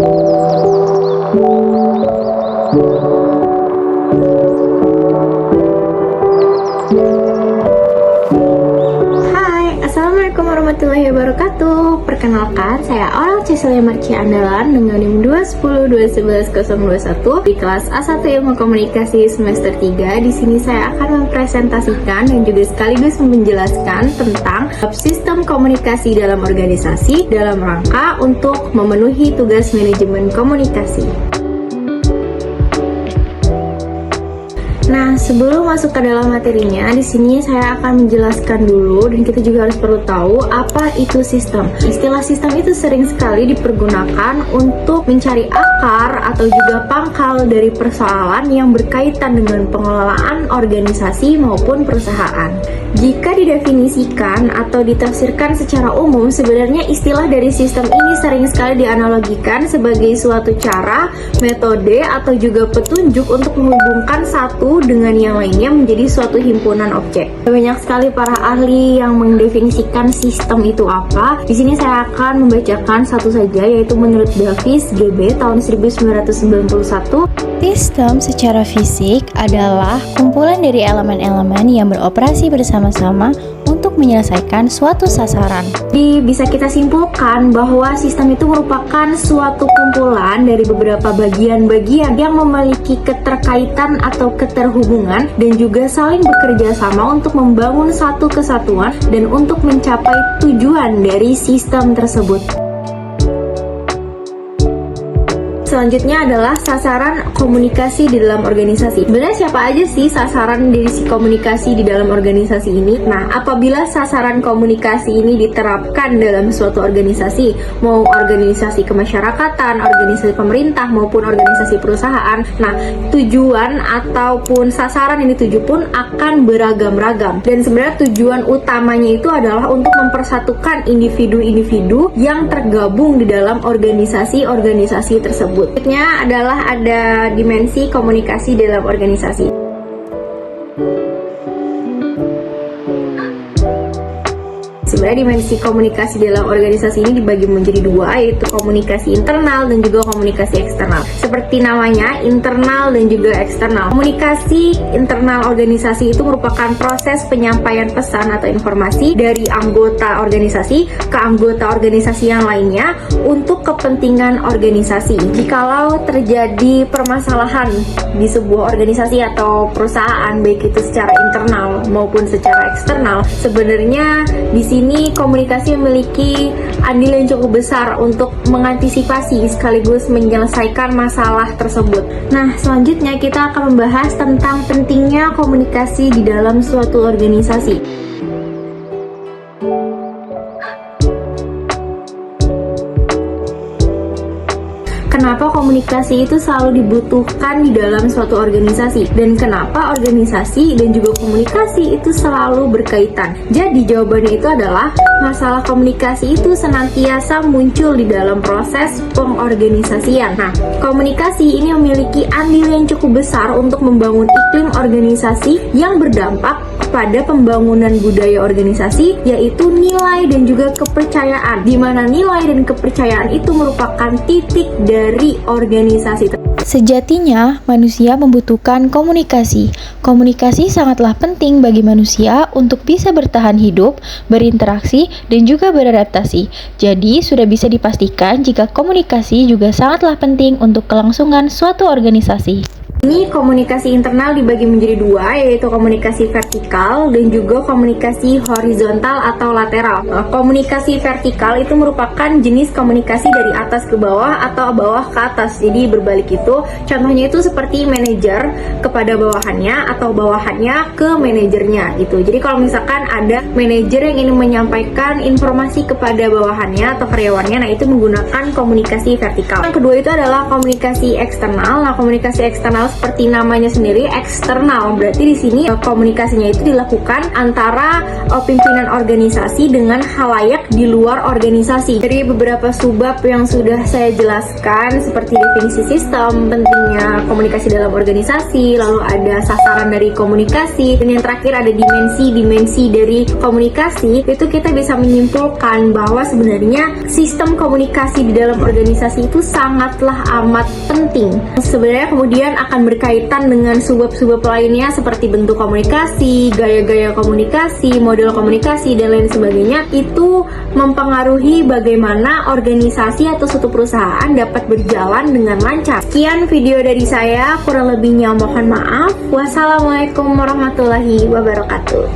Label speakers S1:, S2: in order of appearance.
S1: Hai, Assalamualaikum warahmatullahi wabarakatuh. Perkenalkan, saya Aurel Cecilia Marcia Andalan dengan NIM 210211021 di kelas A1 Ilmu Komunikasi semester 3. Di sini saya akan mempresentasikan dan juga sekaligus menjelaskan tentang sistem komunikasi dalam organisasi dalam rangka untuk memenuhi tugas manajemen komunikasi. Nah, sebelum masuk ke dalam materinya, di sini saya akan menjelaskan dulu dan kita juga harus perlu tahu apa itu sistem. Istilah sistem itu sering sekali dipergunakan untuk mencari akar atau juga pangkal dari persoalan yang berkaitan dengan pengelolaan organisasi maupun perusahaan. Jika didefinisikan atau ditafsirkan secara umum, sebenarnya istilah dari sistem ini sering sekali dianalogikan sebagai suatu cara, metode, atau juga petunjuk untuk menghubungkan satu dengan yang lainnya menjadi suatu himpunan objek. Banyak sekali para ahli yang mendefinisikan sistem itu apa. Di sini saya akan membacakan satu saja, yaitu menurut Davis GB tahun 1991.
S2: Sistem secara fisik adalah kumpulan dari elemen-elemen yang beroperasi bersama-sama untuk menyelesaikan suatu sasaran.
S1: Jadi bisa kita simpulkan bahwa sistem itu merupakan suatu kumpulan dari beberapa bagian-bagian yang memiliki keterkaitan atau keterhubungan dan juga saling bekerja sama untuk membangun satu kesatuan dan untuk mencapai tujuan dari sistem tersebut. Selanjutnya adalah sasaran komunikasi di dalam organisasi. Sebenarnya siapa aja sih sasaran dari komunikasi di dalam organisasi ini? Nah, apabila sasaran komunikasi ini diterapkan dalam suatu organisasi, mau organisasi kemasyarakatan, organisasi pemerintah maupun organisasi perusahaan, nah tujuan ataupun sasaran yang dituju pun akan beragam-ragam. Dan sebenarnya tujuan utamanya itu adalah untuk mempersatukan individu-individu yang tergabung di dalam organisasi-organisasi tersebut. Berikutnya adalah ada dimensi komunikasi dalam organisasi. Sebenarnya dimensi komunikasi dalam organisasi ini dibagi menjadi dua, yaitu komunikasi internal dan juga komunikasi eksternal. Seperti namanya, internal dan juga eksternal. Komunikasi internal organisasi itu merupakan proses penyampaian pesan atau informasi dari anggota organisasi ke anggota organisasi yang lainnya untuk kepentingan organisasi. Jikalau terjadi permasalahan di sebuah organisasi atau perusahaan, baik itu secara internal maupun secara eksternal, sebenarnya di sini komunikasi memiliki andil yang cukup besar untuk mengantisipasi sekaligus menyelesaikan masalah tersebut. Nah, selanjutnya kita akan membahas tentang pentingnya komunikasi di dalam suatu organisasi. Kenapa komunikasi itu selalu dibutuhkan di dalam suatu organisasi, dan kenapa organisasi dan juga komunikasi itu selalu berkaitan? Jadi jawabannya itu adalah masalah komunikasi itu senantiasa muncul di dalam proses pengorganisasian. Nah, komunikasi ini memiliki andil yang cukup besar untuk membangun iklim organisasi yang berdampak pada pembangunan budaya organisasi, yaitu nilai dan juga kepercayaan, di mana nilai dan kepercayaan itu merupakan titik dari organisasi.
S2: Sejatinya, manusia membutuhkan komunikasi. Komunikasi sangatlah penting bagi manusia untuk bisa bertahan hidup, berinteraksi, dan juga beradaptasi. Jadi, sudah bisa dipastikan jika komunikasi juga sangatlah penting untuk kelangsungan suatu organisasi.
S1: Ini komunikasi internal dibagi menjadi dua, yaitu komunikasi vertikal dan juga komunikasi horizontal atau lateral. Nah, komunikasi vertikal itu merupakan jenis komunikasi dari atas ke bawah atau bawah ke atas. Jadi berbalik itu, contohnya itu seperti manajer kepada bawahannya atau bawahannya ke manajernya gitu. Jadi kalau misalkan ada manajer yang ingin menyampaikan informasi kepada bawahannya atau karyawannya, nah itu menggunakan komunikasi vertikal. Yang kedua itu adalah komunikasi eksternal. Nah, komunikasi eksternal seperti namanya sendiri eksternal. Berarti di sini komunikasinya itu dilakukan antara pimpinan organisasi dengan khalayak di luar organisasi. Dari beberapa subbab yang sudah saya jelaskan seperti definisi sistem, pentingnya komunikasi dalam organisasi, lalu ada sasaran dari komunikasi, dan yang terakhir ada dimensi dari komunikasi. Itu kita bisa menyimpulkan bahwa sebenarnya sistem komunikasi di dalam organisasi itu sangatlah amat penting. Sebenarnya kemudian akan berkaitan dengan subbab-subbab lainnya seperti bentuk komunikasi, gaya-gaya komunikasi, model komunikasi, dan lain sebagainya. Itu mempengaruhi bagaimana organisasi atau suatu perusahaan dapat berjalan dengan lancar. Sekian video dari saya, kurang lebihnya mohon maaf. Wassalamualaikum warahmatullahi wabarakatuh.